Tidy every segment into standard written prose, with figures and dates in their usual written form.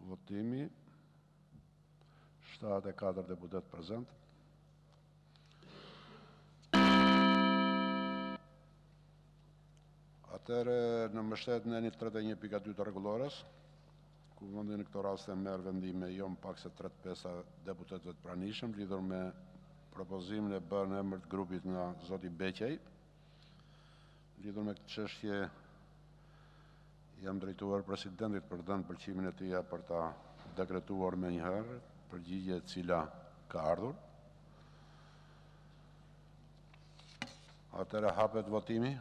votimi, 74 deputet prezent. Atëre në mbështetjen e 31.2 të rregullores, Kuvendi në këtë rast e merr vendime jo më pak se 3/5 deputetëve të pranishëm lidhur me propozimin e bërë në emër të grupit nga zoti Beqej. Lidhur me këtë çështje jam drejtuar presidentit për dhënë pëlqimin e tij për ta dekretuar me njëherë, përgjigje e cila ka ardhur. Atëra hapet votimi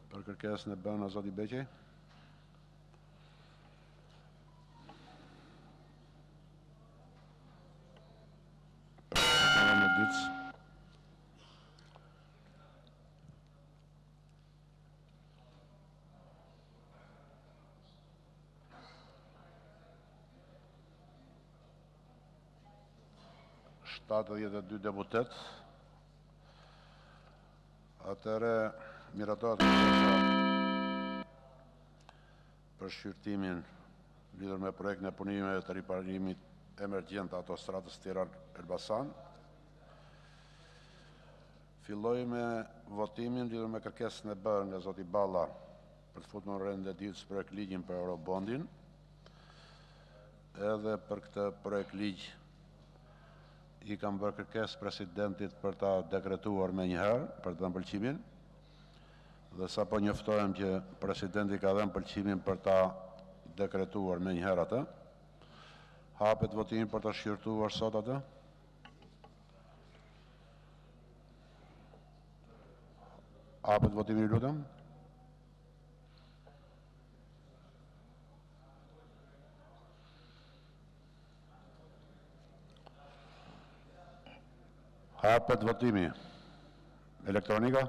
për kërkesën e bërë nga zoti Beqej. Dy deputet. Atëre miratohet për shqyrtimin lidhur me projektin e punimeve të riparimit emergjent të autostradës Tiranë-Elbasan. Filloj me votimin lidhur me kërkesën e bërë nga zoti Balla për të futur në rend e ditës projekt ligjin për Eurobondin. Edhe për këtë projekt ligj i kam bërë kërkesë presidentit për ta dekretuar me njëherë për të dhënë pëlqimin. Dhe sapo njoftohem që presidenti ka dhënë pëlqimin për ta dekretuar me njëherë atë. Hapet votimi për ta shqyrtuar sot atë. Hapet votimi, lutem. Hapet votimi. Elektronika.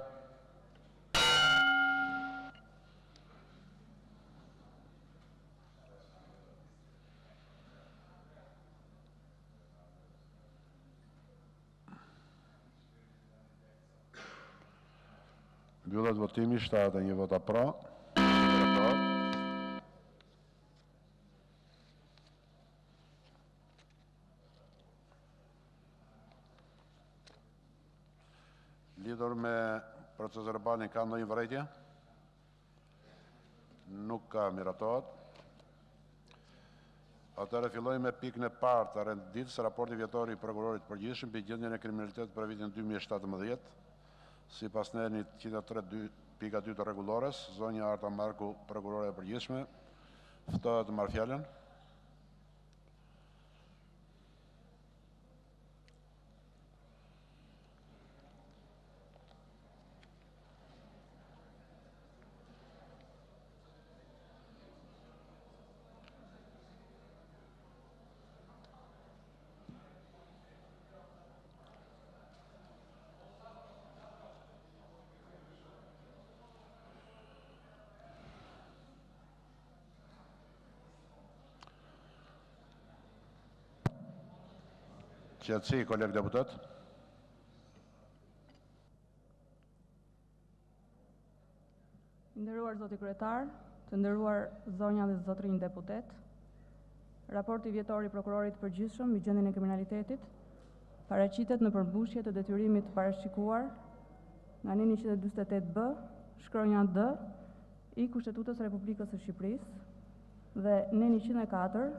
Mbyllet votimi, 71 vota pra. Lidhur me proces verbalin ka ndonjë vërejtje? Nuk ka, miratohet. Atëherë fillojmë me pikën e parë të renditës, raporti vjetor i prokurorit përgjithshëm mbi gjendjen e kriminalitetit për vitin 2017. Sipas nenit 103.2 të rregullores, zonja Arta Marku, prokurore e përgjithshme, ftohet të marrë fjalën. Qetësi, kolegë deputet. Nderuar zoti kryetar, të nderuar zonja dhe zotrinj deputet, raporti vjetor i prokurorit përgjithshëm mbi gjendjen e kriminalitetit paraqitet në përmbushje të detyrimit të parashikuar nga neni 148B, shkronja D i Kushtetutës Republikës së Shqipërisë dhe neni 104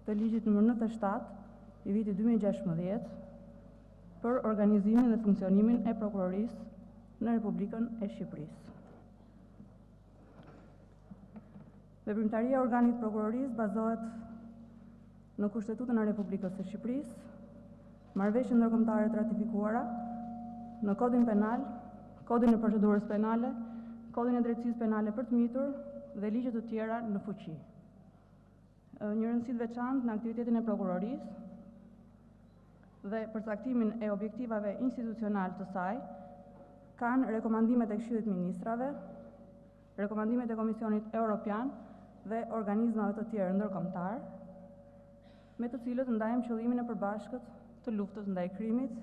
të ligjit nr. 97 i vitit 2016 për organizimin dhe funksionimin e Prokurorisë në Republikën e Shqipërisë. Veprimtaria e organit prokurorisë bazohet në Kushtetutën e Republikës së Shqipërisë, marrëveshjet ndërkombëtare të ratifikuara, në Kodin Penal, Kodin e Procedurës Penale, Kodin e Drejtësisë Penale për të mitur dhe ligje të tjera në fuqi. Një rëndësi të veçantë në aktivitetin e prokurorisë dhe përcaktimin e objektivave institucional të saj kanë rekomandimet e Këshillit të Ministrave, rekomandimet e Komisionit Evropian dhe organizmave të tjerë ndërkombëtar, me të cilët ndajmë qëllimin e përbashkët të luftës ndaj krimit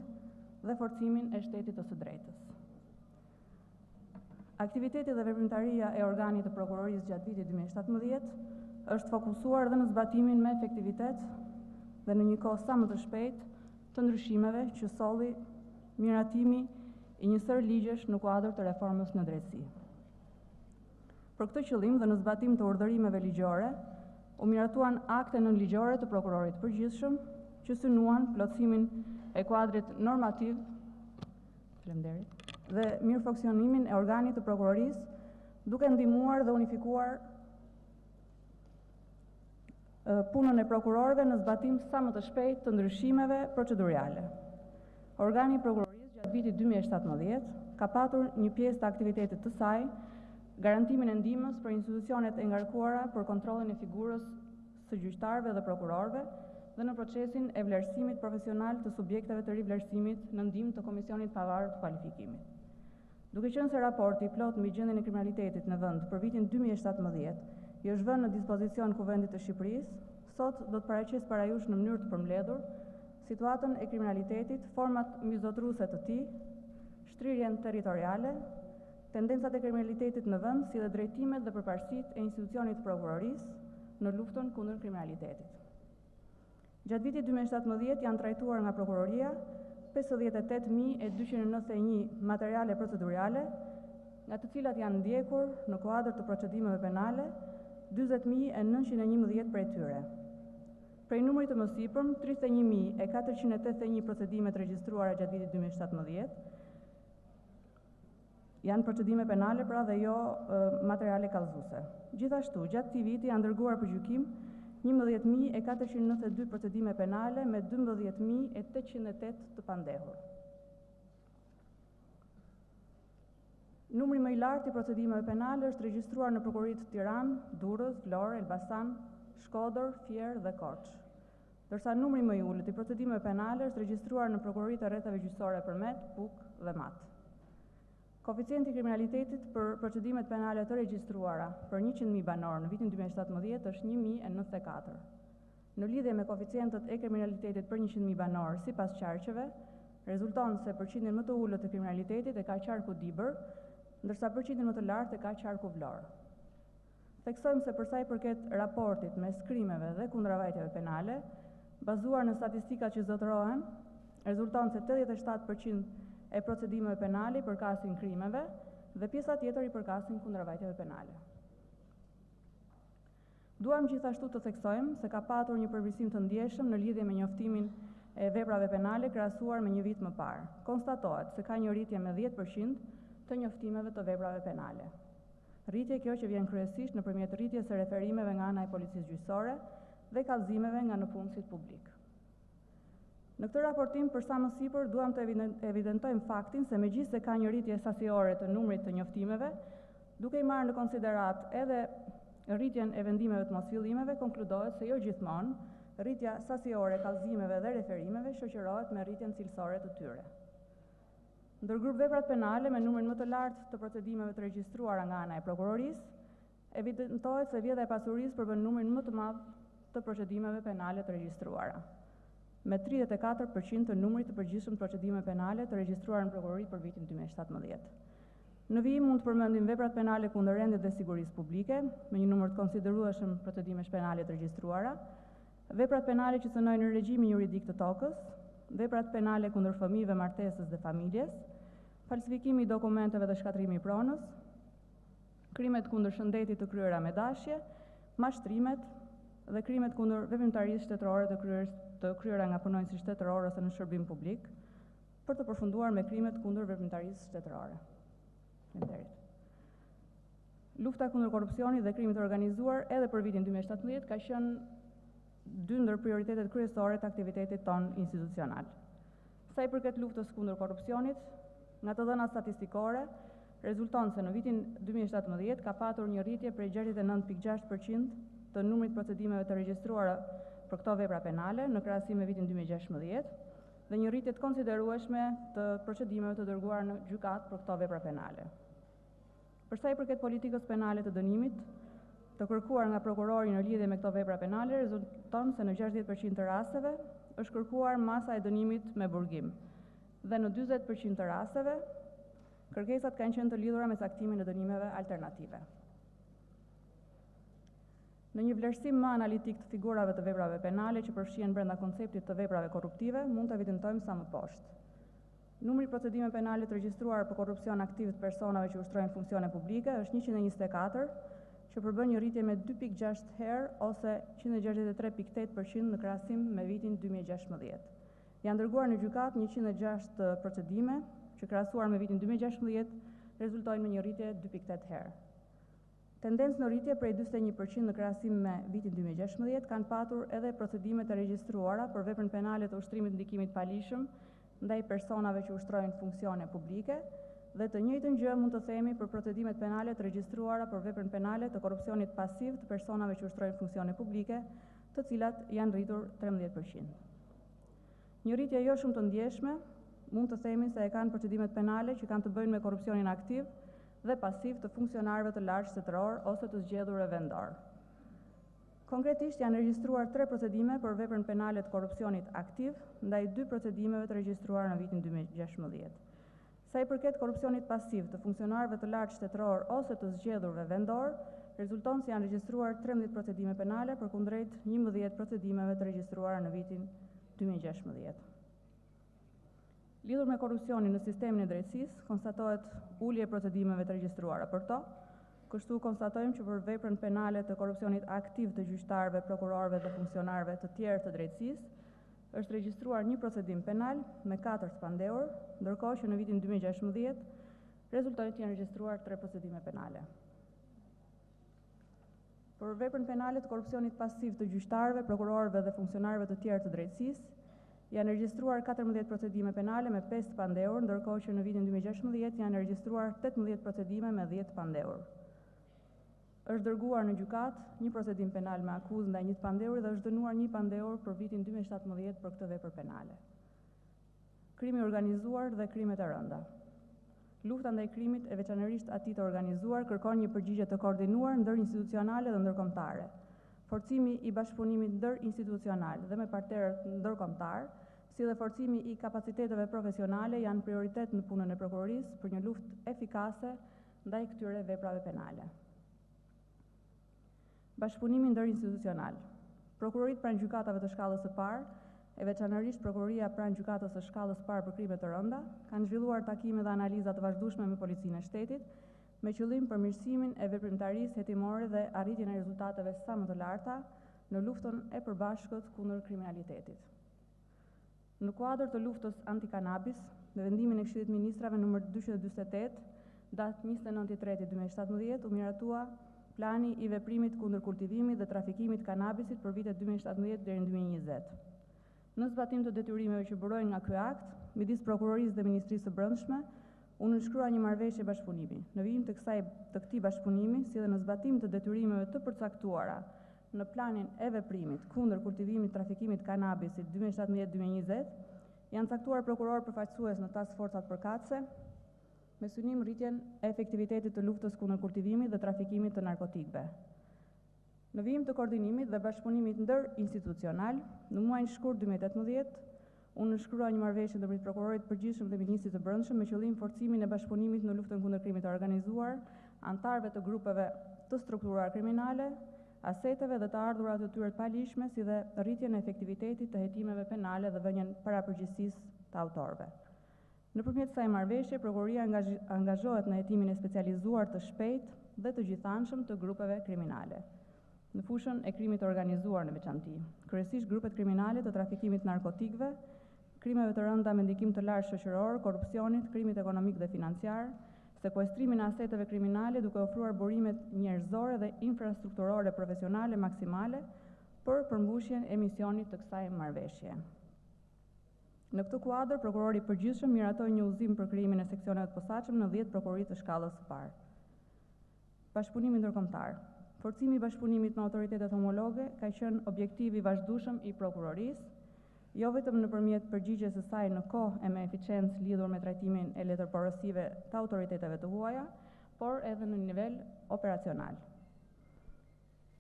dhe forcimin e shtetit të së drejtës. Aktiviteti dhe veprimtaria e organit të Prokurorisë gjatë vitit 2017 është fokusuar dhe në zbatimin me efektivitet dhe në një kohë sa më të shpejtë të ndryshimeve që solli miratimi i një sër ligjesh në kuadër të reformës në drejtësi. Për këtë qëllim dhe në zbatim të urdhërimeve ligjore, u miratuan akte nënligjore të prokurorit përgjithshëm që synuan plotësimin e kuadrit normativ dhe mirë funksionimin e organit të prokurorisë, duke ndihmuar dhe unifikuar punën e prokurorëve në zbatim sa më të shpejtë të ndryshimeve procedurale. Organi i prokurorisë gjatë vitit 2017 ka patur një pjesë të aktivitetit të saj, garantimin e ndihmës për institucionet e ngarkuara për kontrollin e figurës së gjyqtarëve dhe prokurorëve dhe në procesin e vlerësimit profesional të subjekteve të rivlerësimit në ndihmë të Komisionit Pavarur të Kualifikimit. Duke qenë se raporti i plot mbi gjendjen e kriminalitetit në vend për vitin 2017 i është vënë në dispozicion Kuvendit të Shqipërisë, sot do të paraqes para jush në mënyrë të përmbledhur situatën e kriminalitetit, format mizotruese të tij, shtrirjen territoriale, tendencat e kriminalitetit në vend, si dhe drejtimet dhe përparësitë e institucionit të prokurorisë në luftën kundër kriminalitetit. Gjatë vitit 2017 janë trajtuar nga Prokuroria 58.291 materiale procedurale, nga të cilat janë ndjekur në kuadër të procedimeve penale 40.911 prej tyre. Prej numrit të mësipërm, 31.481 procedime të regjistruara gjatë vitit 2017 janë procedime penale, pra dhe jo materiale kallëzuese. Gjithashtu, gjatë këtij viti janë dërguar për gjykim 11.492 procedime penale me 12.808 të pandehur. Numri më i lartë i procedimeve penale është regjistruar në prokuroritë Tiranë, Durrës, Vlorë, Elbasan, Shkodër, Fier dhe Korçë. Ndërsa numri më i ulët i procedimeve penale është regjistruar në prokuroritë e rrethave gjyqësore Përmet, Puk dhe Mat. Koeficienti i kriminalitetit për procedimet penale të regjistruara për 100.000 banor në vitin 2017 është 1.094. Në lidhje me koeficientët e kriminalitetit për 100.000 banor sipas qarqeve, rezulton se përqindjen më të ulët të kriminalitetit e ka qarku Dibër, ndërsa përqindjen më të lartë e ka qarku Vlorë. Theksojmë se për sa i përket raportit mes krimeve dhe kundërvajtjeve penale, bazuar në statistikat që zotërohen, rezulton se 87% e procedimeve penale i përkasin krimeve dhe pjesa tjetër i përkasin kundërvajtjeve penale. Duam gjithashtu të theksojmë se ka patur një përmirësim të ndjeshëm në lidhje me njoftimin e veprave penale krahasuar me një vit më parë. Konstatohet se ka një rritje me 10% të njoftimeve të veprave penale. Rritje kjo që vjen kryesisht nëpërmjet rritjes së referimeve nga ana e policisë gjyqësore dhe kallëzimeve nga nëpunësit publik. Në këtë raportim, për sa më sipër, duam të evidentojmë faktin se megjithëse ka një rritje sasiore të numrit të njoftimeve, duke i marrë në konsiderat edhe rritjen e vendimeve të mosfillimeve, konkludohet se jo gjithmonë rritja sasiore e kallëzimeve dhe referimeve shoqërohet me rritjen cilësore të tyre. Ndërgrup veprat penale me numrin më të lartë të procedimeve të regjistruara nga ana e prokurorisë, evidentohet se vjedha e pasurisë përbën numrin më të madh të procedimeve penale të regjistruara, me 34% të numrit të përgjithshëm të procedime penale të regjistruar në prokurori për vitin 2017. Në vijim mund të përmendim veprat penale kundër rendit dhe sigurisë publike, me një numër të konsiderueshëm procedimesh penale të regjistruara, veprat penale që synojnë në regjimin juridik të tokës, veprat penale kundër fëmijëve, martesës dhe familjes, falsifikimi i dokumenteve dhe shkatrimi i pronës, krimet kundër shëndetit të kryera me dashje, mashtrimet dhe krimet kundër veprimtarisë shtetërore të kryera nga punonjësi shtetëror ose në shërbim publik, për të përfunduar me krimet kundër veprimtarisë shtetërore. Lufta kundër korrupsionit dhe krimit të organizuar edhe për vitin 2017 ka qenë dy ndër prioritetet kryesore të aktivitetit ton institucional. Sa i përket luftës kundër korrupsionit, nga të dhënat statistikore, rezulton se në vitin 2017 ka patur një rritje prej 69.6% të numrit procedimeve të regjistruara për këto vepra penale në krahasim me vitin 2016 dhe një rritje të konsiderueshme të procedimeve të dërguar në gjykatë për këto vepra penale. Për sa i përket politikës penale të dënimit, të kërkuar nga prokurori në lidhje me këto vepra penale, rezulton se në 60% të rasteve është kërkuar masa e dënimit me burgim dhe në 40% të rasteve Kërkesat kanë qenë të lidhura me saktimin e dënimeve alternative. Në një vlerësim më analitik të figurave të veprave penale që përfshihen brenda konceptit të veprave korruptive, mund të evidentojmë sa më poshtë. Numri i procedime penale të regjistruar për korrupsion aktiv të personave që ushtrojnë funksione publike është 124, që përbën një rritje me 2.6 herë ose 163.8% në krahasim me vitin 2016. Janë dërguar në gjykat 106 procedime, që krahasuar me vitin 2016 rezultojnë me një rritje 2.8 herë. Tendencë në rritje prej 41% në krahasim me vitin 2016 kanë patur edhe procedimet e regjistruara për veprën penale të ushtrimit ndikimit palishëm ndaj personave që ushtrojnë funksione publike dhe të njëjtën gjë mund të themi për procedimet penale të regjistruara për veprën penale të korrupsionit pasiv të personave që ushtrojnë funksione publike, të cilat janë rritur 13%. Një rritje jo shumë të ndjeshme mund të themi se e kanë procedimet penale që kanë të bëjnë me korrupsionin aktiv dhe pasiv të funksionarëve të lartë shtetëror ose të zgjedhurve vendor. Konkretisht janë regjistruar 3 procedime për veprën penale të korrupsionit aktiv ndaj 2 procedimeve të regjistruara në vitin 2016. Sa i përket korrupsionit pasiv të funksionarëve të lartë shtetëror ose të zgjedhurve vendor, rezulton se janë regjistruar 13 procedime penale përkundrejt 11 procedimeve të regjistruara në vitin 2016. Lidhur me korrupsionin në sistemin e drejtësisë, konstatohet ulje e procedimeve të regjistruara për to. Kështu konstatojmë që për veprën penale të korrupsionit aktiv të gjyqtarëve, prokurorëve dhe funksionarëve të tjerë të drejtësisë është regjistruar një procedim penal me 4 spandeur, ndërkohë që në vitin 2016 rezultojnë të janë regjistruar 3 procedime penale. Për veprën penale të korrupsionit pasiv të gjyqtarëve, prokurorëve dhe funksionarëve të tjerë të drejtësisë janë regjistruar 14 procedime penale me 5 spandeur, ndërkohë që në vitin 2016 janë regjistruar 18 procedime me 10 spandeur. Është dërguar në gjykat një procedim penal me akuzë ndaj një pandeuri dhe është dënuar një pandeur për vitin 2017 për këtë vepër penale. Krimi organizuar dhe krimet e rënda. Lufta ndaj krimit e veçanërisht atij të organizuar kërkon një përgjigje të koordinuar ndërinstitucionale dhe ndërkombëtare. Forcimi i bashkëpunimit ndërinstitucional dhe me partnerët ndërkombëtar, si dhe forcimi i kapaciteteve profesionale janë prioritet në punën e Prokurorisë për një luftë efikase ndaj këtyre veprave penale. Bashkëpunimi ndërinstitucional. Prokurorit pranë gjykatave të shkallës së parë, e veçanërisht Prokuroria pranë gjykatës së shkallës së parë për krime të rënda, kanë zhvilluar takime dhe analiza të vazhdueshme me policinë e shtetit, me qëllim përmirësimin e veprimtarisë hetimore dhe arritjen e rezultateve sa më të larta në luftën e përbashkët kundër kriminalitetit. Në kuadër të luftës antikanabis, me vendimin e Këshillit të Ministrave nr. 248, datë 29/3/2017, u miratua plani i veprimit kundër kultivimit dhe trafikimit kanabisit për vitet 2017 deri në 2020. Në zbatim të detyrimeve që burojnë nga ky akt, midis Prokurorisë dhe Ministrisë së Brendshme, u nënshkrua një marrëveshje bashkëpunimi. Në vijim të këtij bashkëpunimi, si dhe në zbatim të detyrimeve të përcaktuara në planin e veprimit kundër kultivimit trafikimit kanabisit 2017-2020, janë caktuar prokuror përfaqësues në task forcat përkatëse, me synim rritjen e efektivitetit të luftës kundër kultivimit dhe trafikimit të narkotikëve. Në vijim të koordinimit dhe bashkëpunimit ndërinstitucional, në muajin shkurt 2018, u nënshkrua një marrëveshje ndërmjet prokurorit përgjithshëm dhe ministrit të Brendshëm me qëllim forcimin e bashkëpunimit në luftën kundër krimit të organizuar, antarëve të grupeve të strukturuara kriminale, aseteve dhe të ardhurat të tyre të palishme, si dhe rritjen e efektivitetit të hetimeve penale dhe vënien parapërgjegjësisë të autorëve. Nëpërmjet kësaj marrëveshje, Prokuroria angazhohet në hetimin e specializuar të shpejtë dhe të gjithanshëm të grupeve kriminale, në fushën e krimit të organizuar në veçantë, kryesisht grupet kriminale të trafikimit narkotikëve, krimeve të rënda me ndikim të lartë shoqëror, korrupsionit, krimit ekonomik dhe financiar, sekuestrimin e aseteve kriminale duke ofruar burimet njerëzore dhe infrastrukturore profesionale maksimale për përmbushjen e misionit të kësaj marrëveshje. Në këtë kuadër, prokurori i përgjithshëm miratoi një udhëzim për krijimin e seksioneve të posaçëm në 10 prokurori të shkallës së parë. Bashkëpunimi ndërkombëtar. Forcimi i bashkëpunimit me autoritetet homologe ka qenë objektiv i vazhdueshëm i Prokurorisë, jo vetëm nëpërmjet përgjigjes së saj në kohë e me eficiencë lidhur me trajtimin e letërporosive të autoriteteve të huaja, por edhe në nivel operacional.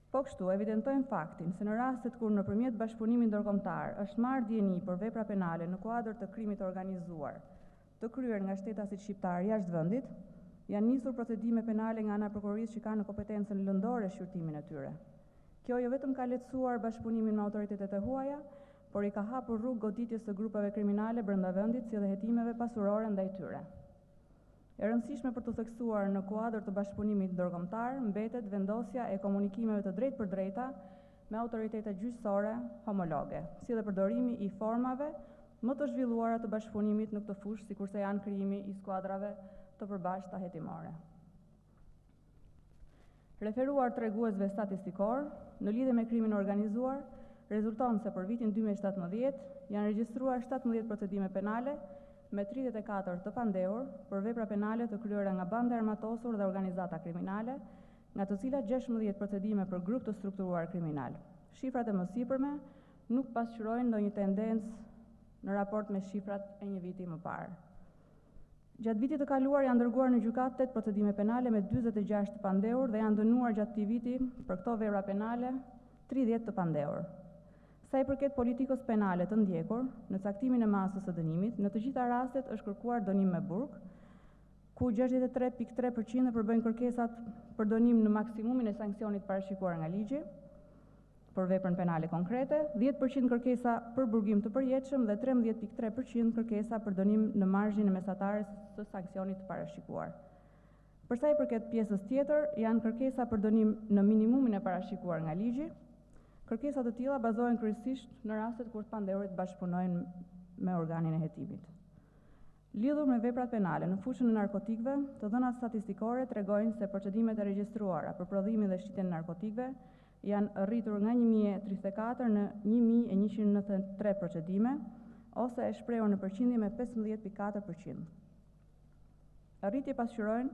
Po kështu, evidentojmë faktin se në rastet kur nëpërmjet bashkëpunimit ndërkombëtar është marrë dieni për vepra penale në kuadër të krimit të organizuar, të kryer nga shtetasit shqiptar jashtë vendit, janë nisur procedime penale nga ana e Prokurorisë që kanë në kompetencën lëndore shqyrtimin e tyre. Kjo jo vetëm ka lehtësuar bashkëpunimin me autoritetet e huaja, por i ka hapur rrugë goditjes së grupeve kriminale brenda vendit, si dhe hetimeve pasurore ndaj tyre. E rëndësishme për të theksuar në kuadër të bashkëpunimit ndërkombëtar mbetet vendosja e komunikimeve të drejtë për drejta me autoritetet gjyqësore homologe, si dhe përdorimi i formave më të zhvilluara të bashkëpunimit në këtë fushë, sikurse janë krijimi i skuadrave të përbashkëta hetimore. Referuar treguesve statistikor, në lidhje me krimin organizuar, rezulton se për vitin 2017 janë regjistruar 17 procedime penale me 34 të pandehur për vepra penale të kryera nga bande armatosur dhe organizata kriminale, nga të cilat 16 procedime për grup të strukturuar kriminal. Shifrat e mësipërme nuk pasqyrojnë ndonjë tendencë në raport me shifrat e një viti më parë. Gjatë vitit të kaluar janë dërguar në gjykatë 8 procedime penale me 46 të pandehur dhe janë dënuar gjatë këtij viti për këto vepra penale 30 të pandehur. Sa i përket politikës penale të ndjekur, në caktimin e masës së dënimit, në të gjitha rastet është kërkuar dënim me burg, ku 63.3% përbëjnë kërkesat për dënim në maksimumin e sanksionit parashikuar nga ligji, për veprën penale konkrete, 10% kërkesa për burgim të përjetshëm dhe 13.3% kërkesa për dënim në marzhin e mesatares së sanksionit të parashikuar. Për sa i përket pjesës tjetër, janë kërkesa për dënim në minimumin e parashikuar nga ligji. Kërkesat të tilla bazohen kryesisht në rastet kur të pandehurit bashkëpunojnë me organin e hetimit. Lidhur me veprat penale në fushën e narkotikëve, të dhënat statistikore tregojnë se procedimet e regjistruara për prodhimin dhe shitjen e narkotikëve janë rritur nga 1034 në 1193 procedime, ose e shprehur në përqindje me 15.4%. Arritje pasqyrojnë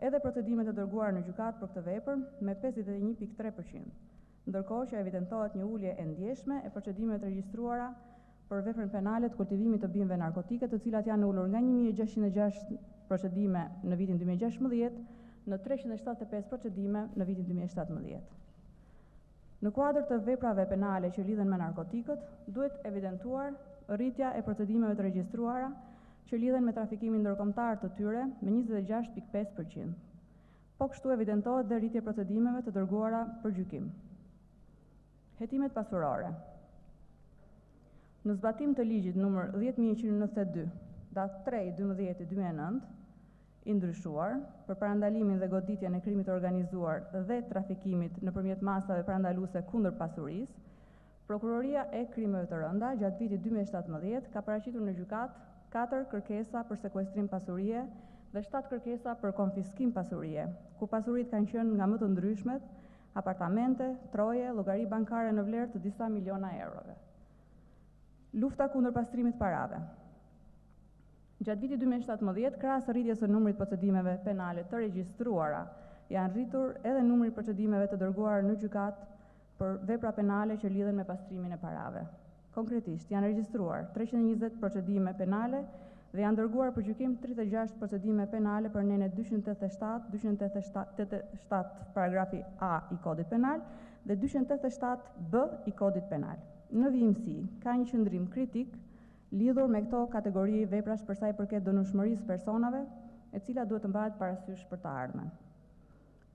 edhe procedimet e dërguara në gjykatë për këtë vepër me 51.3%. Ndërkohë që evidentohet një ulje e ndjeshme e procedimeve të regjistruara për veprën penale të kultivimit të bimëve narkotike, të cilat janë ulur nga 1606 procedime në vitin 2016 në 375 procedime në vitin 2017. Në kuadër të veprave penale që lidhen me narkotikët, duhet evidentuar rritja e procedimeve të regjistruara që lidhen me trafikimin ndërkombëtar të tyre me 26.5%. Po kështu evidentohet dhe rritje procedimeve të dërguara për gjykim. Hetimet pasurore. Në zbatim të ligjit numër 10192, datë 3/12/2009, i ndryshuar për parandalimin dhe goditjen e krimit organizuar dhe trafikimit nëpërmjet masave parandaluese kundër pasurisë, Prokuroria e Krimeve të Rënda gjatë vitit 2017 ka paraqitur në gjykatë 4 kërkesa për sekuestrim pasurie dhe 7 kërkesa për konfiskim pasurie, ku pasuritë kanë qenë nga më të ndryshmet, apartamente, troje, llogari bankare në vlerë të disa miliona eurove. Lufta kundër pastrimit parave. Gjatë vitit 2017, krahas rritjes së numrit procedimeve penale të regjistruara, janë rritur edhe numri procedimeve të dërguar në gjykatë për vepra penale që lidhen me pastrimin e parave. Konkretisht, janë regjistruar 320 procedime penale dhe janë dërguar për gjykim 36 procedime penale për nene 287, 287 paragrafi A i kodit penal dhe 287 B i kodit penal. Në vijimësi, ka një qëndrim kritik lidhur me këto kategori veprash për sa i përket dënueshmërisë personave, e cila duhet të mbahet parasysh për të ardhmen.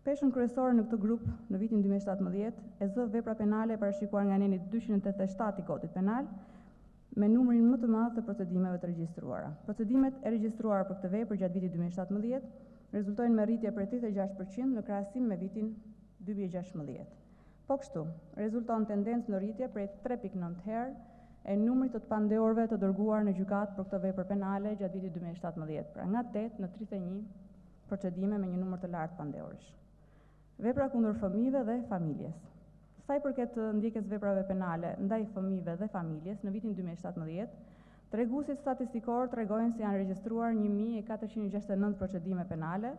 Peshën kryesore në këtë grup në vitin 2017 e zë vepra penale parashikuar nga neni 287 i kodit penal, me numrin më të madh të procedimeve të regjistruara. Procedimet e regjistruara për këtë vepër gjatë vitit 2017 rezultojnë me rritje prej 36% në krahasim me vitin 2016. Po kështu, rezulton tendencë në rritje prej 3.9 herë e numrit të pandehurve të dërguar në gjykatë për këtë vepër penale gjatë vitit 2017, pra nga 8 në 31 procedime me një numër të lartë pandehurish. Vepra kundër fëmijëve dhe familjes. Sa i përket ndjekjes veprave penale ndaj fëmijëve dhe familjes në vitin 2017, treguesit statistikor tregojnë se janë regjistruar 1469 procedime penale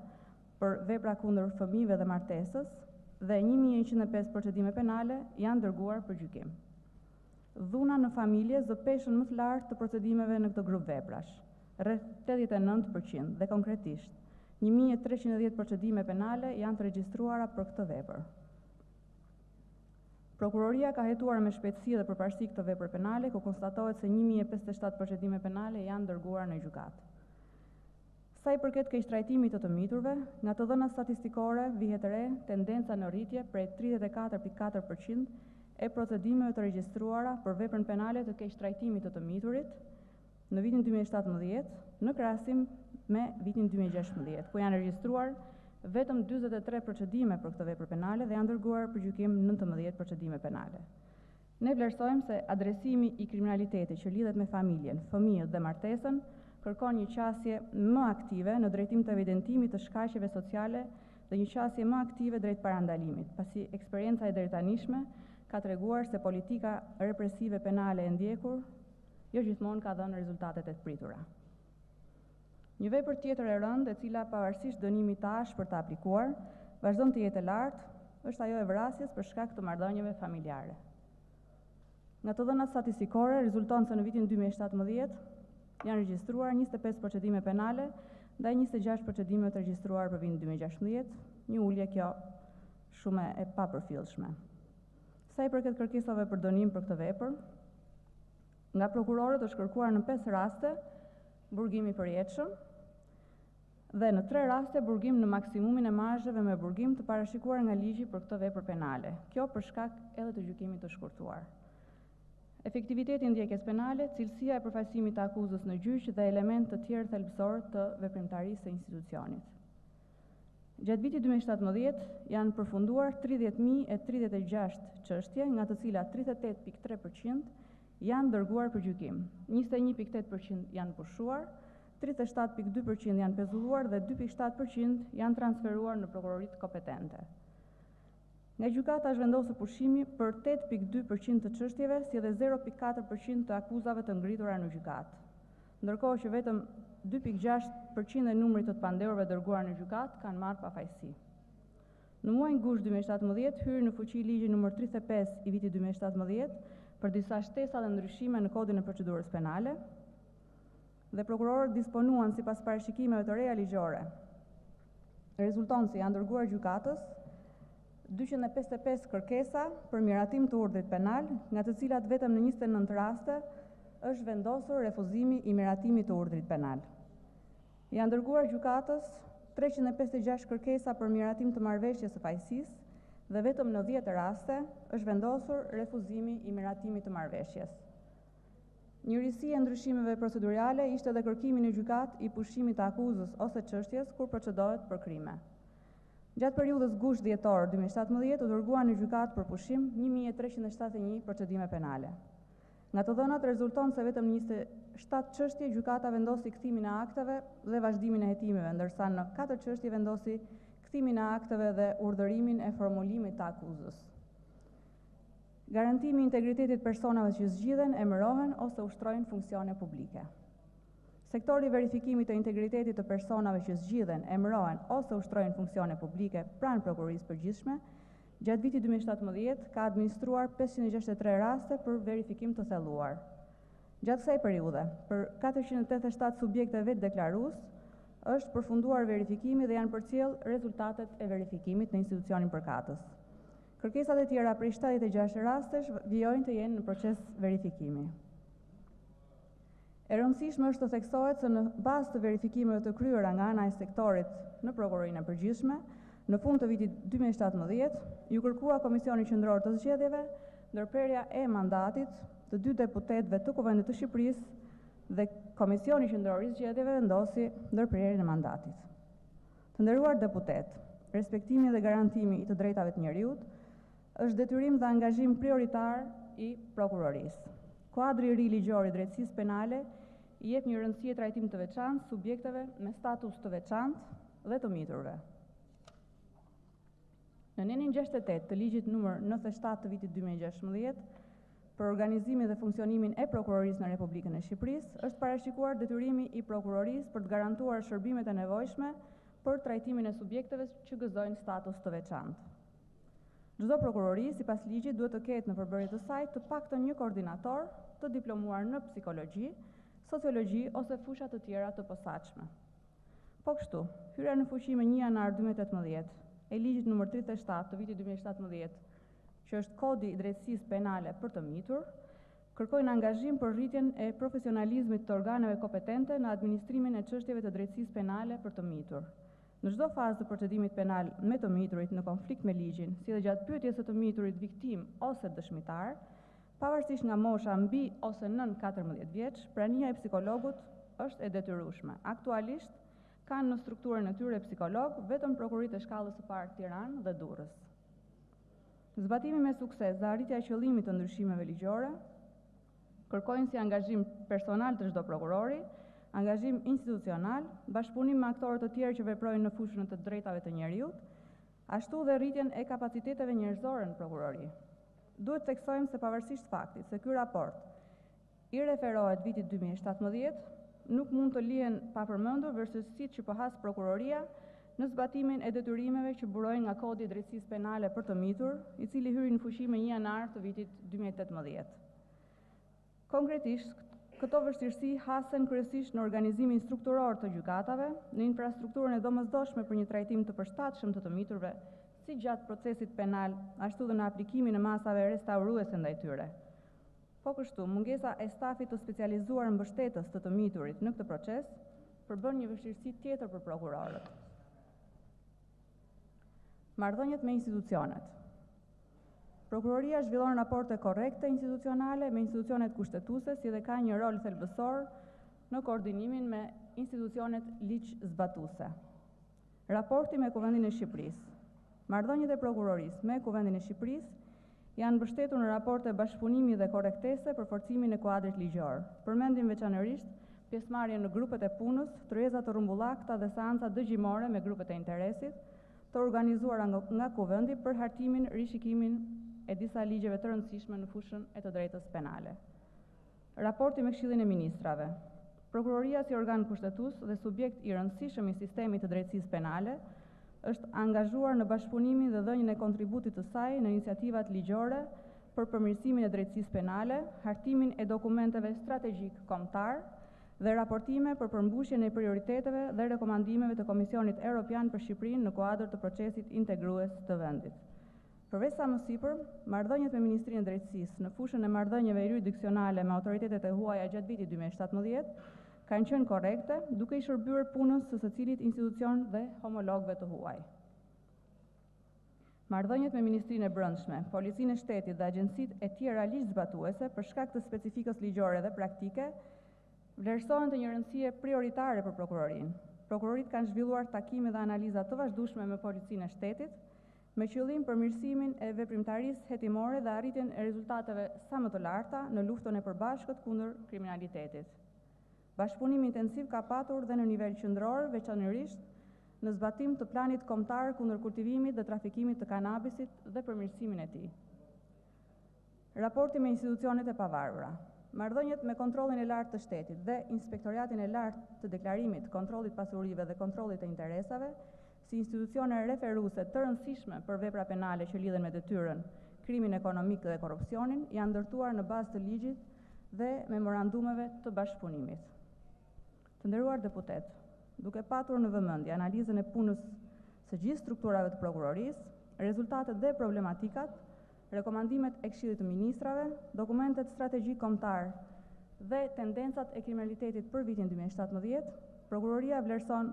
për vepra kundër fëmijëve dhe martesës dhe 1105 procedime penale janë dërguar për gjykim. Dhuna në familje zë peshën më të lartë të procedimeve në këtë grup veprash, rreth 89% dhe konkretisht 1310 procedime penale janë të regjistruara për këtë vepër. Prokuroria ka hetuar me shpejtësi dhe përparësi këtë vepër penale, ku konstatohet se 1057 procedime penale janë dërguar në gjykatë. Sa i përket keqtrajtimit të miturve, nga të dhënat statistikore vihet re tendenca në rritje prej 34.4% e procedimeve të regjistruara për veprën penale të keqtrajtimit të miturit në vitin 2017 në krahasim me vitin 2016, ku janë regjistruar vetëm 43 procedime për këtë vepër penale dhe janë dërguar për gjykim 19 procedime penale. Ne vlerësojmë se adresimi i kriminalitetit që lidhet me familjen, fëmijët dhe martesën kërkon një qasje më aktive në drejtim të evidentimit të shkaqeve sociale dhe një qasje më aktive drejt parandalimit, pasi eksperienca e deritanishme ka treguar se politika represive penale e ndjekur jo gjithmonë ka dhënë rezultatet e pritura. Një vepër tjetër e rëndë, e cila pavarësisht dënimit të ashpër për të aplikuar, vazhdon të jetë e lartë, është ajo e vrasjes për shkak të marrëdhënieve familjare. Nga të dhënat statistikore rezulton se në vitin 2017 janë regjistruar 25 procedime penale ndaj 26 procedime të regjistruar për vitin 2016, një ulje kjo shumë e papërfillshme. Sa i përket kërkesave për dënim për këtë vepër, nga prokurorët është kërkuar në 5 raste burgim i përjetshëm dhe në 3 raste burgim në maksimumin e marzheve me burgim të parashikuar nga ligji për këtë vepër penale. Kjo për shkak edhe të gjykimit të shkurtuar. Efektiviteti i ndjekjes penale, cilësia e përfaqësimit të akuzës në gjyq dhe element të tjerë thelbësor të veprimtarisë së institucionit. Gjatë vitit 2017 janë përfunduar 30.036 çështje, nga të cilat 38.3% janë dërguar për gjykim, 21.8% janë pushuar, 37.2% janë pezulluar dhe 2.7% janë transferuar në prokuroritë kompetente. Nga gjykata është vendosur pushimi për 8.2% të çështjeve, si edhe 0.4% të akuzave të ngritura në gjykatë, ndërkohë që vetëm 2.6% e numrit të pandehurve dërguar në gjykatë kanë marrë pafajësi. Në muajin gusht 2017 hyri në fuqi ligji nr. 35 i vitit 2017 për disa shtesa dhe ndryshime në kodin e procedurës penale dhe prokurorët disponuan sipas parashikimeve të reja ligjore. Rezulton se janë dërguar gjykatës 255 kërkesa për miratim të urdhrit penal, nga të cilat vetëm në 29 raste është vendosur refuzimi i miratimit të urdhrit penal. Janë dërguar gjykatës 356 kërkesa për miratim të marrëveshjes së fajësisë dhe vetëm në 10 raste është vendosur refuzimi i miratimit të marrëveshjes. Njërisi e ndryshimeve procedurale ishte edhe kërkimi në gjykatë i pushimit të akuzës ose çështjes kur procedohet për krime. Gjatë periudhës gusht dhjetor 2017 u dërguan në gjykatë për pushim 1371 procedime penale. Nga të dhënat rezulton se vetëm 27 çështje gjykata vendosi kthimin e akteve dhe vazhdimin e hetimeve, ndërsa në 4 çështje vendosi kthimin e akteve dhe urdhërimin e formulimit të akuzës. Garantimi i integritetit personave që zgjidhen, emërohen ose ushtrojnë funksione publike. Sektori i verifikimit të integritetit të personave që zgjidhen, emërohen ose ushtrojnë funksione publike pranë Prokurorisë Përgjithshme, gjatë vitit 2017 ka administruar 563 raste për verifikim të thelluar. Gjatë kësaj periudhe, për 487 subjekte vetë deklarues, është përfunduar verifikimi dhe janë përcjellë rezultatet e verifikimit në institucionin përkatës. Kërkesat e tjera prej 76 rastesh vijojnë të jenë në proces verifikimi. E rëndësishme është të theksohet se në bazë të verifikimeve të kryera nga ana e sektorit në Prokurorinë e Përgjithshme, në fund të vitit 2017, ju kërkua Komisioni Qendror të Zgjedhjeve ndërprerja e mandatit të 2 deputetëve të Kuvendit të Shqipërisë dhe Komisioni Qendror i Zgjedhjeve vendosi ndërprerjen e mandatit. Të nderuar deputet, respektimi dhe garantimi i të drejtave të njeriut është detyrim dhe angazhim prioritar i Prokurorisë. Kuadri i ri ligjor i drejtësisë penale i jep një rëndësi trajtim të veçantë subjekteve me status të veçantë dhe të miturve. Në nenin 68 të ligjit numër 97 të vitit 2016 për organizimin dhe funksionimin e Prokurorisë në Republikën e Shqipërisë është parashikuar detyrimi i Prokurorisë për të garantuar shërbimet e nevojshme për trajtimin e subjekteve që gëzojnë status të veçantë. Çdo prokurori sipas ligjit duhet të ketë në përbërje të saj të paktën një koordinator të diplomuar në psikologji, sociologji ose fusha të tjera të posaçme. Po kështu, hyrja në fuqi me 1 janar 2018 e ligjit numër 37 të vitit 2017, që është kodi i drejtësisë penale për të mitur, kërkojnë angazhim për rritjen e profesionalizmit të organeve kompetente në administrimin e çështjeve të drejtësisë penale për të mitur. Në çdo fazë të procedimit penal me të miturit në konflikt me ligjin, si dhe gjatë pyetjes së të miturit viktim ose dëshmitar, pavarësisht nga mosha mbi ose nën 14 vjeç, prania e psikologut është e detyrueshme. Aktualisht kanë në strukturën e tyre psikolog vetëm prokurit e shkallës së parë Tiranë dhe Durrës. Zbatimi me sukses dhe arritja e qëllimit të ndryshimeve ligjore kërkojnë si angazhim personal të çdo prokurori, angazhim institucional, bashkëpunim me aktorë të tjerë që veprojnë në fushën të drejtave të njeriut, ashtu dhe rritjen e kapaciteteve njerëzore në prokurori. Duhet theksojmë se pavarësisht faktit se ky raport i referohet vitit 2017, nuk mund të lihen pa përmendur vështirësitë që po has prokuroria në zbatimin e detyrimeve që burojnë nga Kodi i Drejtësisë Penale për të mitur, i cili hyri në fuqi me 1 janar të vitit 2018. Konkretisht, këto vështirësi hasen kryesisht në organizimin strukturor të gjykatave, në infrastrukturën e domosdoshme për një trajtim të përshtatshëm të miturve, si gjatë procesit penal, ashtu dhe në aplikimin e masave restauruese ndaj tyre. Po kështu, mungesa e stafit të specializuar mbështetës të miturit në këtë proces përbën një vështirësi tjetër për prokurorët. Marrëdhëniet me institucionet. Prokuroria zhvillon raporte korrekte institucionale me institucionet kushtetuese, si dhe ka një rol thelbësor në koordinimin me institucionet ligjzbatuese. Raporti me Kuvendin e Shqipërisë. Marrëdhëniet e prokurorisë me Kuvendin e Shqipërisë janë mbështetur në raporte bashkëpunimi dhe korrektese për forcimin e kuadrit ligjor. Përmendim veçanërisht pjesëmarrjen në grupet e punës, tryeza të rrumbullakta dhe seanca dëgjimore me grupet e interesit, të organizuara nga Kuvendi për hartimin, rishikimin e disa ligjeve të rëndësishme në fushën e të drejtës penale. Raporti me Këshillin e Ministrave. Prokuroria si organ kushtetues dhe subjekt i rëndësishëm i sistemit të drejtësisë penale është angazhuar në bashkëpunimin dhe dhënien e kontributit të saj në iniciativat ligjore për përmirësimin e drejtësisë penale, hartimin e dokumenteve strategjik kombëtar dhe raportime për përmbushjen e prioriteteve dhe rekomandimeve të Komisionit Evropian për Shqipërinë në kuadër të procesit integrues të vendit. Përveç sa më sipër, marrëdhëniet me Ministrinë e Drejtësisë në fushën e marrëdhënieve jurisdiksionale me autoritetet e huaja gjatë vitit 2017 kanë qenë korrekte, duke i shërbyer punës së secilit institucion dhe homologëve të huaj. Marrëdhëniet me Ministrinë e Brendshme, Policinë e Shtetit dhe agjencitë e tjera ligjzbatuese për shkak të specifikës ligjore dhe praktike, vlerësohen të një rëndësie prioritare për prokurorinë. Prokurorit kanë zhvilluar takime dhe analiza të vazhdueshme me Policinë e Shtetit, me qëllim përmirësimin e veprimtarisë hetimore dhe arritjen e rezultateve sa më të larta në luftën e përbashkët kundër kriminalitetit. Bashkëpunim intensiv ka patur dhe në nivel qendror, veçanërisht në zbatim të planit kombëtar kundër kultivimit dhe trafikimit të kanabisit dhe përmirësimin e tij. Raporti me institucionet e pavarura. Marrëdhëniet me kontrollin e lartë të shtetit dhe inspektoriatin e lartë të deklarimit, kontrollit pasurive dhe kontrollit të interesave, si institucione referuese të rëndësishme për vepra penale që lidhen me detyrën, krimin ekonomik dhe korrupsionin, janë ndërtuar në bazë të ligjit dhe memorandumeve të bashkëpunimit. Të nderuar deputet, duke patur në vëmendje analizën e punës së gjithë strukturave të prokurorisë, rezultatet dhe problematikat, rekomandimet e Këshillit të Ministrave, dokumentet strategjik kombëtar dhe tendencat e kriminalitetit për vitin 2017, Prokuroria vlerëson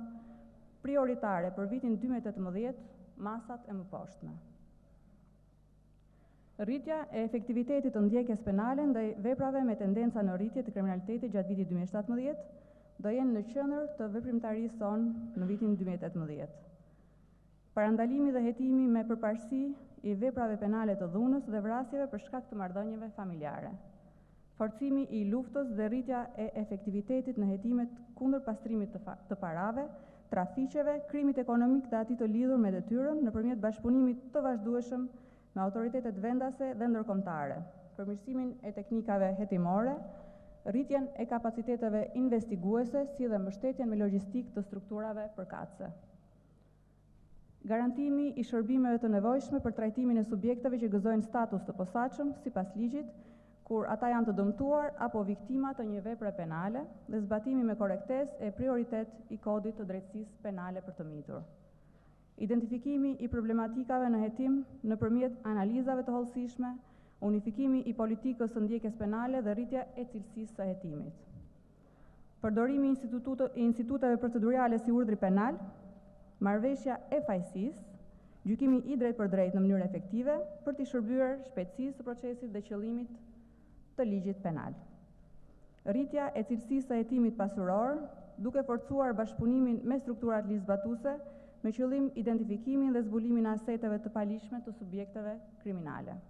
prioritare për vitin 2018 masat e mëposhtme. Rritja e efektivitetit të ndjekjes penale ndaj veprave me tendenca në rritje të kriminalitetit gjatë vitit 2017 do jenë në qendër të veprimtarisë sonë në vitin 2018. Parandalimi dhe hetimi me përparësi i veprave penale të dhunës dhe vrasjeve për shkak të marrëdhënieve familjare. Forcimi i luftës dhe rritja e efektivitetit në hetimet kundër pastrimit të parave, trafiqeve, krimit ekonomik dhe atij të lidhur me detyrën nëpërmjet bashkëpunimit të vazhdueshëm me autoritetet vendase dhe ndërkombëtare, përmirësimin e teknikave hetimore, rritjen e kapaciteteve investiguese si dhe mbështetjen me logjistikë të strukturave përkatëse. Garantimi i shërbimeve të nevojshme për trajtimin e subjekteve që gëzojnë status të posaçëm sipas ligjit, kur ata janë të dëmtuar apo viktima të një vepre penale dhe zbatimi me korrektesë e prioritet i Kodit të Drejtësisë Penale për të mitur. Identifikimi i problematikave në hetim nëpërmjet analizave të hollësishme, unifikimi i politikës së ndjekjes penale dhe rritja e cilësisë së hetimit. Përdorimi i instituteve procedurale si urdhri penal, marrëveshja e fajësisë, gjykimi i drejt për drejt në mënyrë efektive për t'i shërbyer shpejtësisë së procesit dhe qëllimit të ligjit penal. Rritja e cilësisë së hetimit pasuror, duke forcuar bashkëpunimin me strukturat ligjzbatuese me qëllim identifikimin dhe zbulimin e aseteve të palishme të subjekteve kriminale.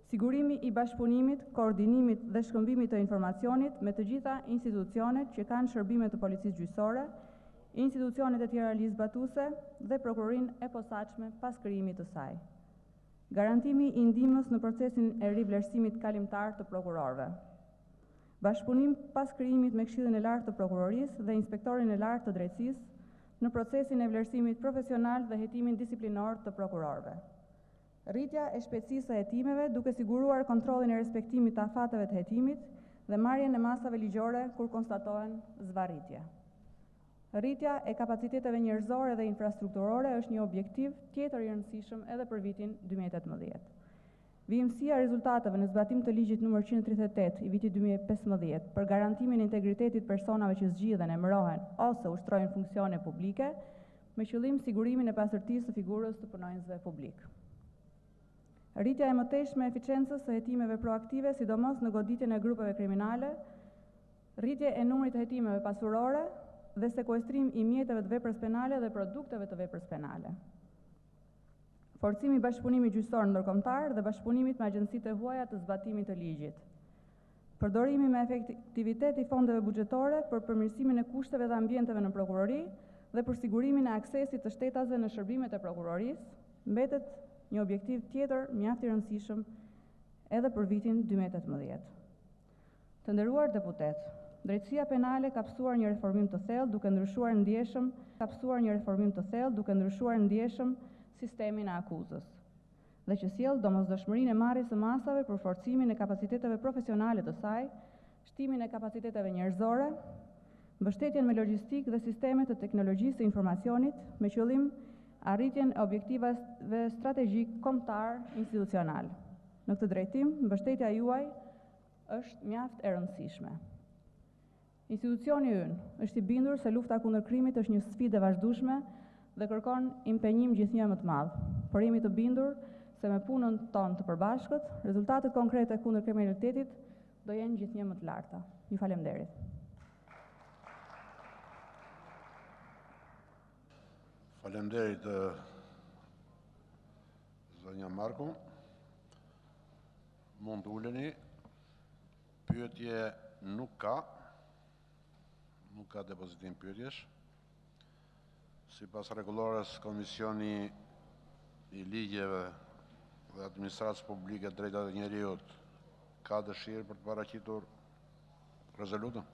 Sigurimi i bashkëpunimit, koordinimit dhe shkëmbimit të informacionit me të gjitha institucionet që kanë shërbime të policisë gjyqësore, institucionet e tjera ligjzbatuese dhe prokurorinë e posaçme pas krijimit të saj. Garantimi i ndihmës në procesin e rivlerësimit kalimtar të prokurorëve. Bashkëpunim pas krijimit me Këshillin e Lartë të Prokurorisë dhe Inspektorin e Lartë të Drejtësisë në procesin e vlerësimit profesional dhe hetimin disiplinor të prokurorëve. Rritja e shpejtësisë së hetimeve duke siguruar kontrollin e respektimit të afateve të hetimit dhe marrjen e masave ligjore kur konstatohen zvarritje. Rritja e kapaciteteve njerëzore dhe infrastrukturore është një objektiv tjetër i rëndësishëm edhe për vitin 2018. Vijimësia e rezultateve në zbatim të ligjit nr. 138 i vitit 2015 për garantimin e integritetit personave që zgjidhen, emërohen ose ushtrojnë funksione publike me qëllim sigurimin e pastërtisë së figurës të punonjësve publik. Rritja e mëtejshme e eficiencës së hetimeve proaktive, sidomos në goditjen e grupeve kriminale, rritje e numrit të hetimeve pasurore dhe sekuestrim i mjeteve të veprës penale dhe produkteve të veprës penale. Forcimi i bashkëpunimit gjyqësor ndërkombëtar dhe bashkëpunimit me agjencitë e huaja të zbatimit të ligjit. Përdorimi me efektivitet i fondeve buxhetore për përmirësimin e kushteve dhe ambienteve në prokurori dhe për sigurimin e aksesit të shtetazve në shërbimet e prokurorisë mbetet një objektiv tjetër mjaft i rëndësishëm edhe për vitin 2018. Të nderuar deputet, drejtësia penale ka pasur një reformim të thellë duke ndryshuar ndjeshëm sistemin e akuzës dhe që sjell domosdoshmërinë e marrjes së masave për forcimin e kapaciteteve profesionale të saj, shtimin e kapaciteteve njerëzore, mbështetjen me logjistikë dhe sisteme të teknologjisë së informacionit me qëllim arritjen e objektivave strategjik kombëtar institucional. Në këtë drejtim, mbështetja juaj është mjaft e rëndësishme. Institucioni ynë është i bindur se lufta kundër krimit është një sfidë e vazhdueshme dhe kërkon impenjim gjithnjë më të madh. Por jemi të bindur se me punën tonë të përbashkët, rezultatet konkrete kundër kriminalitetit do jenë gjithnjë më të larta. Ju falemnderit. Faleminderit Zonja Marku. Mund të uleni. Pyetje nuk ka depozitim pyetjesh. Sipas rregullores, Komisioni i Ligjeve dhe Administratës Publike Drejtat e Njeriut ka dëshirë për të paraqitur rezolutën?